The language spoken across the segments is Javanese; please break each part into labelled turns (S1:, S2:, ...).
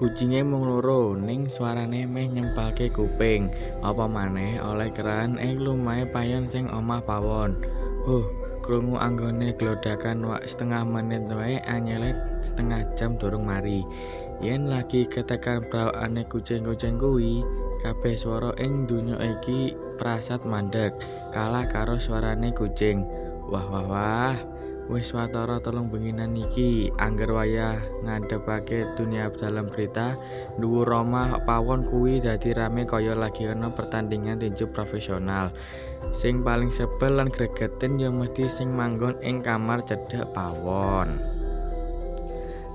S1: Kucinge mung loro ning suarane meh nyempalke kuping. Apa maneh oleh keran ing lumahe payon sing omah pawon. Krungu anggone glodakan wak setengah menit wae anyele setengah jam durung mari. Yen lagi ketekan brawakane kucing-kucing kuwi, kabeh swara ing donya iki prasat mandeg, kalah karo suarane kucing. Wah wah wah. Wis watara 3 benginan iki angger wayah ngadepake dunia dalam berita dhuwur omah pawon kuwi dadi rame kaya lagi ana pertandingan tinju profesional. Sing paling sebel lan gregetin ya mesti sing manggon ing kamar cedhak pawon.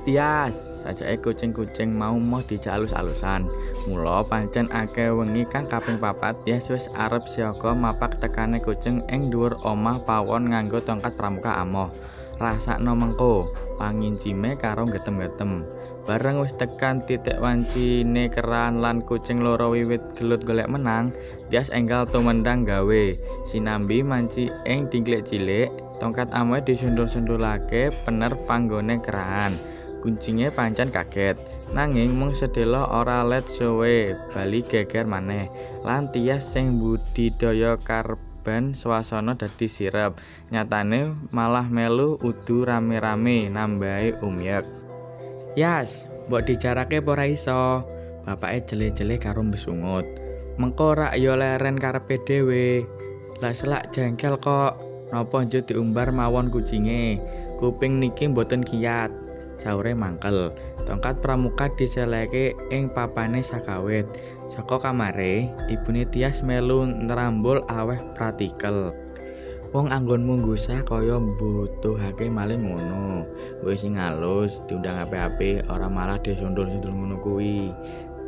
S1: Tias, sajake kucing-kucing mau moh dijak alus-alusan. Mula pancen akeh wengi kang kaping 4 Tias wis arep siaga mapak tekane kucing ing dhuwur omah pawon nganggo tongkat pramuka amoh. Rasakno mengko, pangincime karo getem-getem. Bareng wis tekan titik wancine keran lan kucing loro wiwit gelut golek menang, Tias enggal tumendang gawe. Sinambi manci ing dingklik cilik, tongkat amohe disundul-sundulake pener panggone keran. Kucinge pancen kaget, nanging mung sedelo ora let suwe bali geger maneh. Lan Tias sing budidaya karban swasana dadi sirep, nyatane malah melu udu rame-rame nambahi umyek. Yas, mbok dijarake apa ora iso? Bapake jele-jele karo mbesungut. Mengko rak ya leren karepe dhewe. Lah selak jengkel kok, napa njut diumbar mawon kucinge. Kuping niki mboten kiyat. Saure mangkel. Tongkat pramuka diseleke ing papane sakawit. Saka kamare, ibune Tias melu nrambul aweh pratikel. Wong anggonmu nggusah kaya mbutuhake maling ngono. Wis sing alus, diundang apik-apik, ora malah disundul-sundul ngono kuwi.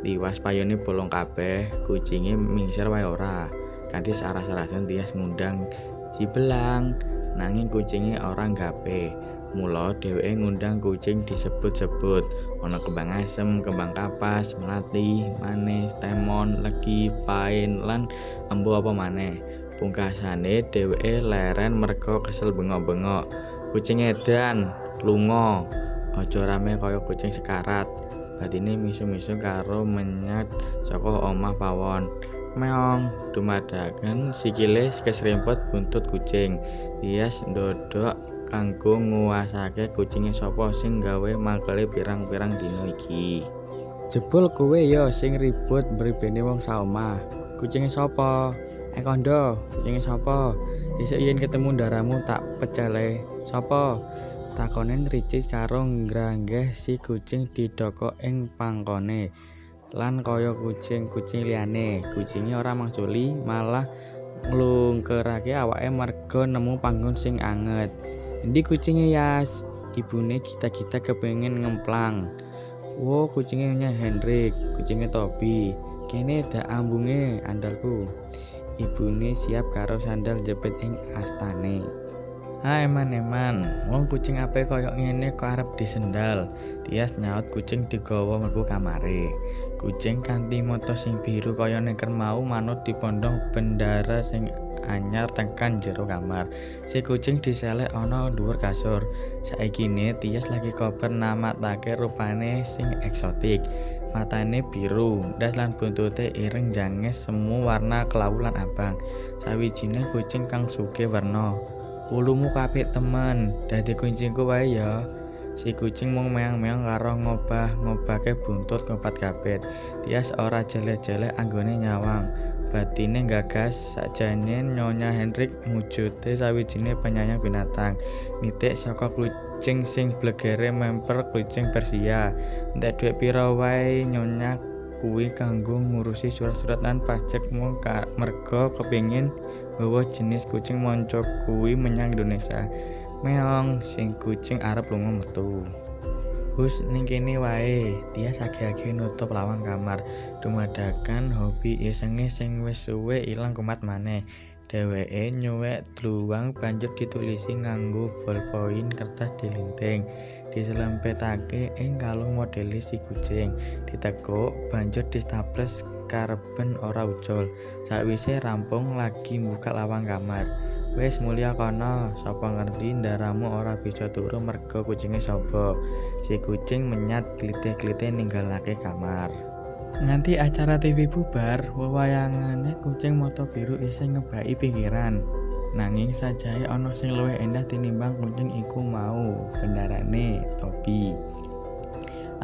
S1: Tiwas payone bolong kabeh, kucinge mingser wae ora. Kanthi saras-sarasen Tias ngundang si belang, nanging kucinge ora nggape. Mula dheweke ngundang kucing disebut-sebut. Ana kembang asem, kembang kapas, melati, manis, temon, legi, pain lan embu apa maneh. Pungkasane dheweke leren merga kesel bengok-bengok. Kucing edan, lunga. Aja rame kaya kucing sekarat. Batine misu-misu karo menyat saka omah pawon. Meong, dumadaken sikile kesrempet buntut kucing. Tias ndodok kanggo nguwasake kucinge sapa sing gawe mangkele pirang-pirang dina iki. Jebul kowe ya sing ribut mribene wong saomah. Kucinge sapa? Kondo, kucinge sapa? Isuk yen ketemu ndaramu tak pecele. Sapa? Takone nricik karo ngranggeh si kucing didokok ing pangkone. Lan kaya kucing-kucing liyane, kucinge ora mangsuli, malah nglungkerake awake merga nemu panggon sing anget. Endi kucinge Yas? Ibune kita-kita kepengin ngemplang. Wo, kucinge Hendrik, kucinge Tobi. Kene dak ambunge andalku. Ibune siap karo sandal jepit ing astane. Eman-eman, wong kucing apik kaya ngene kok arep disendal. Tias nyaut kucing digawa mlebu kamare. Kucing kanthi mata sing biru kaya neker mau manut dipondhong bendara sing anyar tekan jero kamar. Si kucing diselek ana dhuwur kasur. Saikine Tias lagi kober namatake rupane sing eksotik. Matane biru, ndas lan buntute ireng janges semu warna kelawu lan abang. Sawijine kucing kang sugih werna. Ulumu apik temen, dadi kucingku wae ya. Si kucing mung meang-meang karo ngobah-ngobahke buntut ngobat kabeh. Tias ora jelek-jelek anggone nyawang. Batine gagas sakjane Nyonya Hendrik mujute sawijine penyayang binatang. Nitik saka kucing sing blegere memper kucing Persia. Entek dhuwit pira wae Nyonya kuwi kanggo ngurusi surat-surat lan pajak mung merga kepengin bawa jenis kucing monco kuwi menyang Indonesia. Meong, sing kucing arep lunga metu. Hus ning kene wae, Tias agi-agi nutup lawang kamar. Dumadakan hobi isenge sing wis suwe ilang kumat maneh. Dheweke nyuwek dluwang banjur ditulisi nganggo bolpoin kertas dilinting. Diselempetake ing kalung modele si kucing. Ditekuk banjur distaples karben ora ucul. Sakwise rampung lagi mbuka lawang kamar. Wis mulya kana, sapa ngerti ndaramu ora bisa turu merga kucinge sapa. Si kucing menyat glitih-glitih ninggalake kamar. Nganti acara TV bubar, wewayangane kucing mata biru isih ngebaki pikiran. Nanging sajahe ana sing luwih endah tinimbang kucing iku mau, bendarane Toby.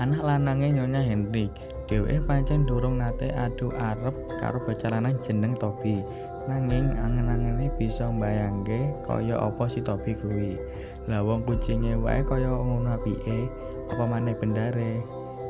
S1: Anak lanange Nyonya Hendrik, dheweke pancen durung nate adu arep karo bocah lanang jeneng Toby. Nanging angen-angene bisa mbayangke kaya apa si Toby kuwi. Lah wong kucinge wae kaya ngono apike, apa maneh bendare.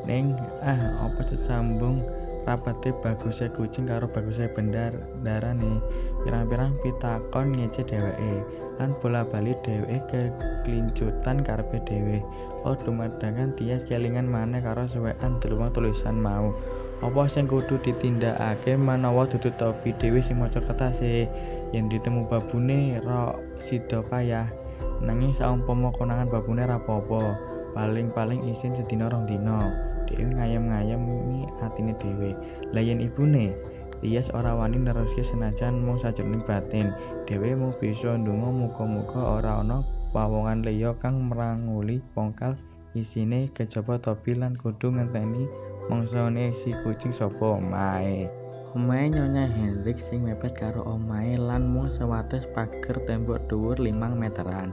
S1: Ning apa sesambung rapete baguse kucing karo baguse bendarane. Pirang-pirang pitakon ngece dheweke, lan bola-bali dheweke keklincutan karepe dhewe. Oh dumadakan Tias kelingan maneh karo suwekan deleng tulisan mau. Apa sing kudu ditindakake menawa dudu Toby dhewe sing maca kertase? Yen ditemu babune ra sida payah. Nanging saumpama konangan babune ra apa-apa. Paling-paling isin sedina rong dina. Dhewe ngayem-ngayemi atine dhewe. Lah yen ibune Tias ora wani neruske senajan mung sajroning batin. Dhewe mung bisa ndonga muga-muga ora ana pawongan liya kang mranguli pongkal isine kejaba Toby lan kudu ngenteni mangsane si kucing sapa omahe. Omahe Nyonya Hendrik sing mepet karo omahe lan mung sewates pager tembok dhuwur 5 meteran.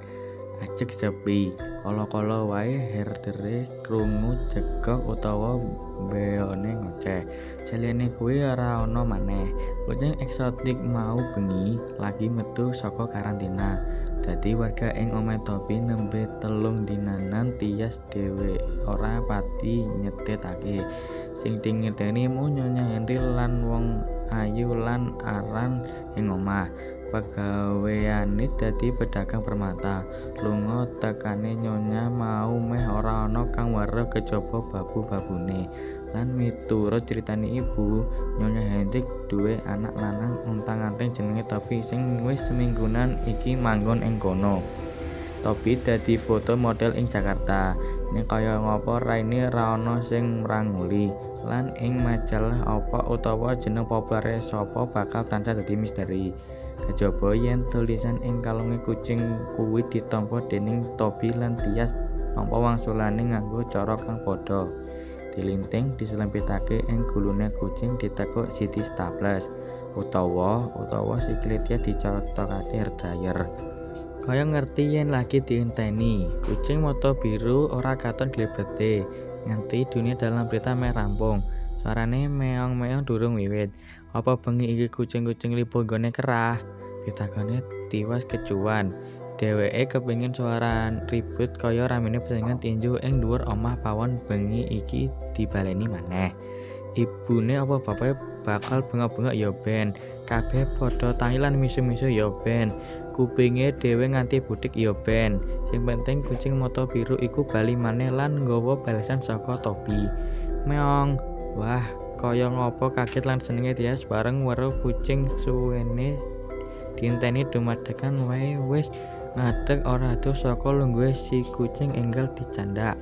S1: Ajeg sepi, kala-kala wae herdere krungu jegok utawa beone ngoceh. Jalene kuwi ora ana maneh. Kucing eksotik mau bengi lagi metu saka karantina. Dadi warga ing omahe Toby nembe 3 dinanan Tias dhewe ora pati nyetitake. Sing dingerteni mung Nyonya Hendrik lan wong ayu lan aran ing omah. Pegaweane dadi pedagang permata. Lunga tekane Nyonya mau meh ora ana kang weruh kejaba babu-babune. Lan miturut critane ibu, Nyonya Hendrik duwe anak lanang untang-anting jenenge Toby sing wis seminggunan iki manggon ing kono. Toby dadi foto model ing Jakarta. Ning kaya ngapa raine ra ana sing mranguli. Lan ing majalah apa utawa jeneng populere sapa bakal tansah dadi misteri. Kejaba yen tulisan ing kalunge kucing kuwi ditampa dening Toby lan Tias nampa wangsulane nganggo cara kang padha. Dilinting diselempitake ing gulune kucing ditekuk siti staples utawa sikile Tias dicotokake hair dryer. Kaya ngerti yen lagi diinteni. Kucing mata biru ora katon glebete nganti dunia dalam berita meh rampung. Suarane meong-meong durung wiwit. Apa bengi iki kucing-kucing lipo nggone kerah? Pitakone tiwas kecuan. Dheweke kepengin suaran ribut kaya ramene persaingan tinju ing dhuwur omah pawon bengi iki dibaleni maneh. Ibune apa bapake bakal bengok-bengok ya ben. Kabeh padha tangi lan misu-misu ya ben. Kupinge dhewe nganti butik ya ben. Sing penting kucing mata biru iku bali maneh lan nggawa balesan saka Toby. Meong. Wah, kaya ngapa kaget lan senenge Tias bareng weruh kucing suwene diinteni dumadakan wae wis ngadeg ora adoh saka lungguhe si kucing enggal dicandak.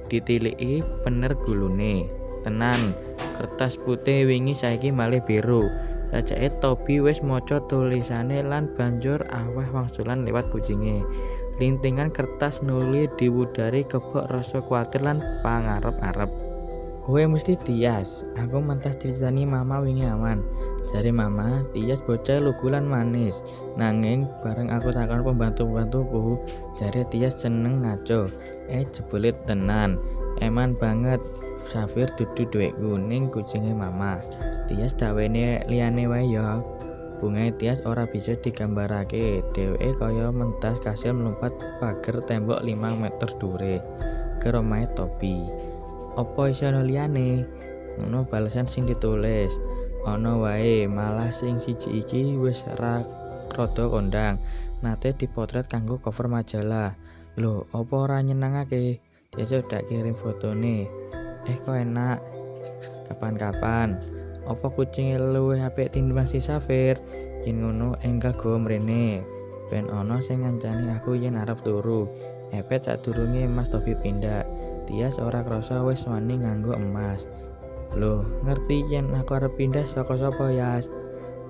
S1: Ditiliki bener gulune. Tenan, kertas putih wingi saiki malih biru. Sajake Toby wis maca tulisane lan banjur aweh wangsulan liwat kucinge. Lintingan kertas nuli diwudari kebok rasa kuwatir lan pangarep-arep. Kowe mesti Tias, aku mentas diceritani mama wingi awan. Jare mama, Tias bocah lugu lan manis. Nanging bareng aku takon pembantu-pembantuku, jare Tias seneng ngaco. Jebule tenan. Eman banget. Safir dudu duwekku ning kucinge mama. Tias dawene liyane wae ya. Bungae Tias ora bisa digambarake. Dheweke kaya mentas kasil mlumpat pager tembok 5 meter dhuwure. Ke omahe Toby. Apa iso ana liyane? Ngono balesan sing ditulis. Ana wae, malah sing siji iki wis rada kondang. Nate dipotret kanggo cover majalah. Lho, apa ora nyenengake? Tiasa dak kirim fotone. Kok enak. Kapan-kapan. Apa kucinge luwih apik tinimbang si Safir? Yen ngono enggal go mrene. Ben ana sing ngancani aku yen arep turu. Epet sadurunge Mas Toby pindah. Tias ora krasa wis wani nganggo emas. Loh, ngerti yen aku arep pindah saka sapa, Yas?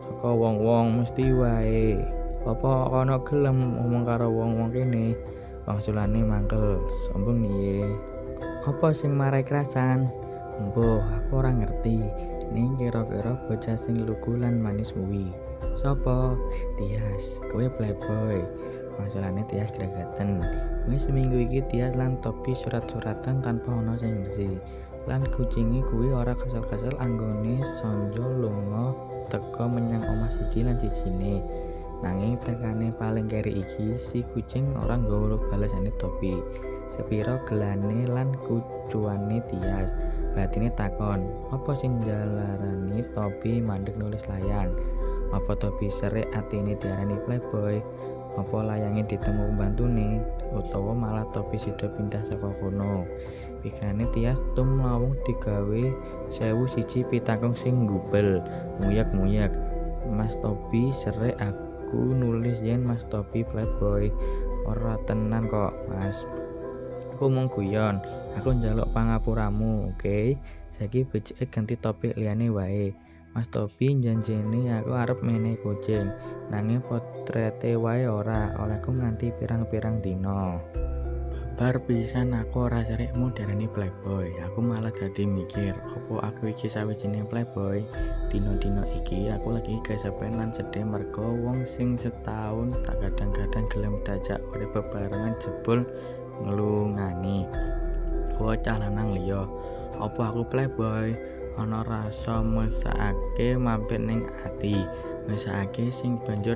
S1: Saka wong-wong mesti wae. Apa ana gelem ngomong karo wong-wong kene? Wangsulane mangkel, sombong niye. Apa sing marai kerasan? Embuh, aku ora ngerti. Ning kira-kira bocah sing lugu lan manis kuwi. Sopo? Tias, kowe playboy. Wangsulane Tias gregeten. Wis seminggu iki Tias lan Topi surat-suratan tanpa ana sing ngisi. Lan kucinge kuwi ora kesel-kesel anggone sonjo lunga teka menyang omah siji lan sijine. Nanging tekane paling keri iki si kucing ora nggawa balesane Topi. Sepiro gelane lan kucuane Tias. Batine takon, apa sing jalarani Topi mandek nulis layang? Apa Topi serik atine diarani playboy? Apa layange ditemu pembantune? Utawa malah Topi sida pindah saka kono? Pikirane Tias tumlawung digawe 1001 pitakong sing gubel, muyak-muyak. Mas Topi serik aku nulis yen Mas Topi playboy. Ora tenan kok, Mas. Aku mung guyon, aku njaluk pangapuramu, oke? Saiki becike ganti topik liyane wae. Mas Topi janjene aku arep menehi kucing, nanging potrete wae ora olehku nganti pirang-pirang dina. Bar pisan aku ora serikmu darani playboy. Aku malah dadi mikir, opo aku iki sawijining playboy? Dina-dina iki aku lagi kesepen lan sedih merga wong sing setahun tak kadang-kadang gelem dajak urip bebarengan jebul nglungani bocah lanang liya. Apa aku playboy? Ana rasa mesakake mampir ning ati, mesakake sing banjur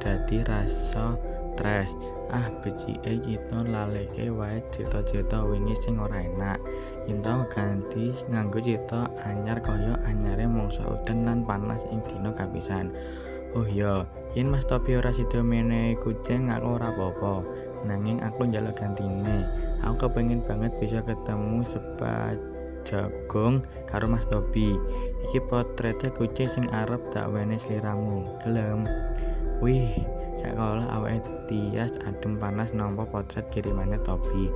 S1: dadi rasa stres. Becike kita laleke wae cita-cita wingi sing ora enak. Ento ganti nganggo cita anyar kaya anyare mangsa udan lan panas ing dina kapisan. Oh ya, yen Mas Topi ora sida menehi kucing aku ora apa-apa. Nanging aku njaluk gantine. Aku kepengin banget bisa ketemu sepajagung karo Mas Topi. Iki potrete kucing sing arep tak wenehi sliramu. Gelem? Wih, sakola awake Tias adem panas nampa potret kirimane Topi.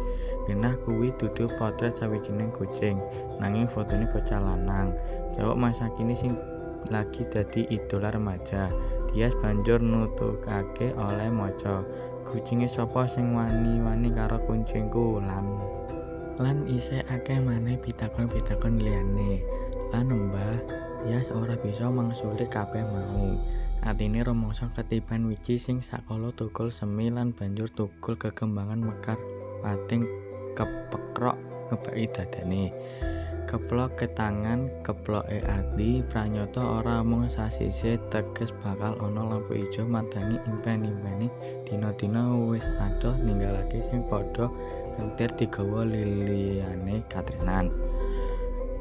S1: Genah kuwi dudu potret sawijining kucing, nanging fotone bocah lanang. Cowok masa kini sing lagi dadi idola remaja. Tias banjur nutukake oleh maca. Kucinge sapa sing wani-wani karo kucingku lan isih akeh maneh pitakon-pitakon liyane. Lan Mbah Tias ora bisa mangsuli kabeh mau. Atine rumangsa ketiban wiji sing sakala tukul semi lan banjur tukul kekembangan mekar pating kepekrok ngebaki dadane. Keplok ke tangan, keploke ati, pranyata ora mung sasise teges bakal ana lampu ijo madangi impen-impene dina-dina wis adoh ninggalake sing padha entir digawa liliyane katresnan.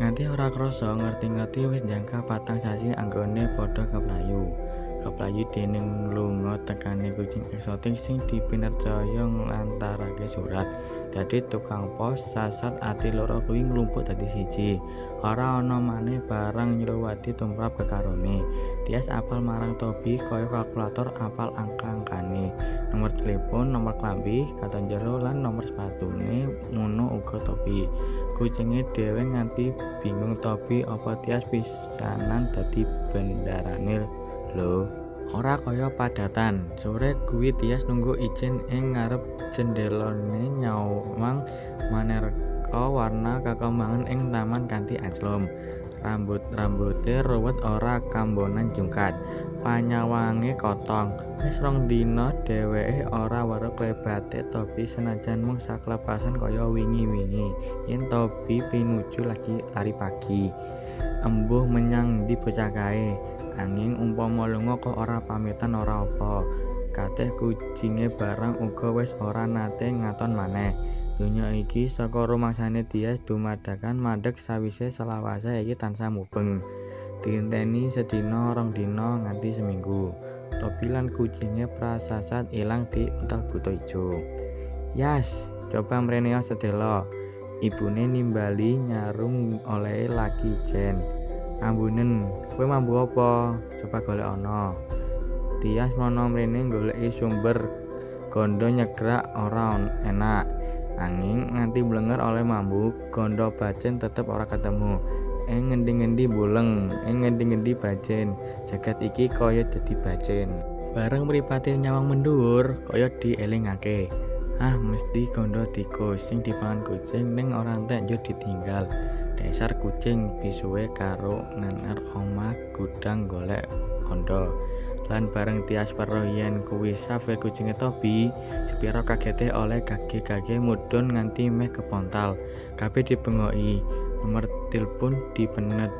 S1: Nganti ora krasa ngerti-ngerti wis jangka 4 sasi anggone padha keplayu dening lunga tekane kucing eksotik sing dipinercaya nglantarake surat. Dadi tukang pos sasat ati loro kuwi nglumpuk dadi siji. Ora ana maneh barang nyluwati tumrap kekarone. Tias apal marang Topi kaya kalkulator apal angka-angkane. Nomor telepon, nomor klambi, katon jero lan nomor sepatune ngono uga Topi. Kucinge dhewe nganti bingung Topi apa Tias pisanan dadi bendarane lho. Ora kaya padatan. Sore kuwi Tias nunggu ijin ing ngarep jendelane nyawang manéka warna kekembangan ing taman kanthi anjlom. Rambut-rambute ruwet ora kambonan jungkat. Panyawange kotong. Wis 2 dina dheweke ora weruh klebate Topi senajan mung saklepasan kaya wingi-wingi. Yen Topi pinuju lagi lari pagi. Embuh menyang ndi bocah kae. Anging umpama lunga kok ora pamitan ora apa. Kateh kucinge barang uga wis ora nate ngaton maneh. Donya iki saka rumangsane Tias dumadakan mandheg sawise selawase iki tansah mubeng. Dienteni sedina 2 dina nganti seminggu. Topi lan kucinge prasasat ilang di untal buta ijo. Yas, coba mrene sedelo. Ibune nimbali nyarung olehe lagi jen. Ambunen, kowe mambu apa? Coba golek ana. Tias mono mrene goleki sumber gondo nyegrak ora enak. Anging nganti blenger oleh mambu, gondo bacen tetep ora ketemu. Ngendi-ngendi buleng, ngendi-ngendi bacen. Jagat iki kaya dadi bacen. Bareng mripate nyawang mendhuwur, kaya dielingake. Mesti gondo tikus sing dipangan kucing ning ora entek njur ditinggal. Dasar kucing bisuwe karo ngener omah gudang golek gondo. Lan bareng Tias weruh yen kuwi Xavier kucinge Toby, sepira kagete oleh gage-gage mudhun nganti meh kepontal. Kabeh dibengoki. Nomor tilpun dipenet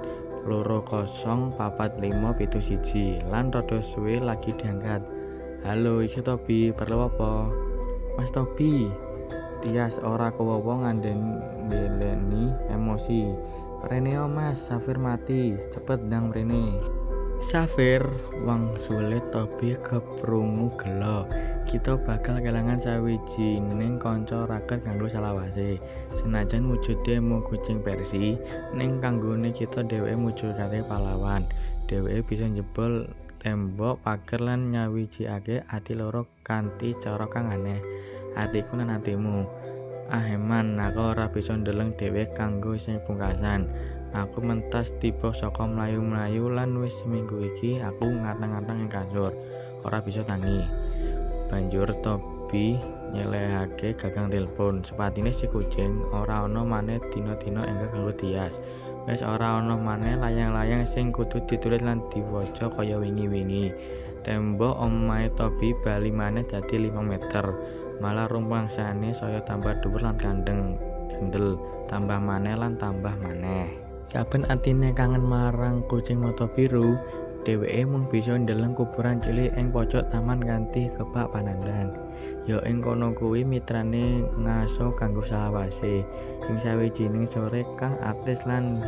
S1: 2044571 lan rada suwe lagi diangkat. Halo, iki Toby, perlu apa? Mas Toby, Tias ora kewowo ndeleni emosi. Rene Mas, Xavier mati, cepet ndang mrene. Xavier wangsule Toby keprungu gelo. Kita bakal kelangan sawijining kanca raket kanggo salawase. Senajan wujude mung kucing Persi, ning kanggone kita dheweke mujudake pahlawan. Dheweke bisa njebol tembok pager lan nyawijikake ati loro kanthi cara kang aneh. Atiku lan atimu. Eman, aku ora bisa ndeleng dheweke kanggo sing pungkasan. Aku mentas tiba saka mlayu-mlayu lan wis seminggu iki aku ngatang-ngatang ing kasur. Ora bisa tangi. Banjur Toby nyelehake gagang telepon. Sepatine si kucing ora ana maneh dina-dina enggak kanggo Tias. Wis ora ana maneh layang-layang sing kudu ditulis lan diwaca kaya wingi-wingi. Tembok omahe Toby bali maneh dadi 5 meter. Malah rumpangsane saya tambah dhuwur lan kandeng gendel, tambah maneh lan tambah maneh. Saben atine kangen marang kucing mata biru, dheweke mung bisa ndeleng kuburan cilik ing pojok taman kanthi kebak panandhan. Ya ing kono kuwi mitrane ngaso kanggo salawase. Ing sawijining sore kang atis lan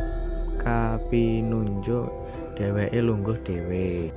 S1: kapinunjuk dheweke lungguh dhewe.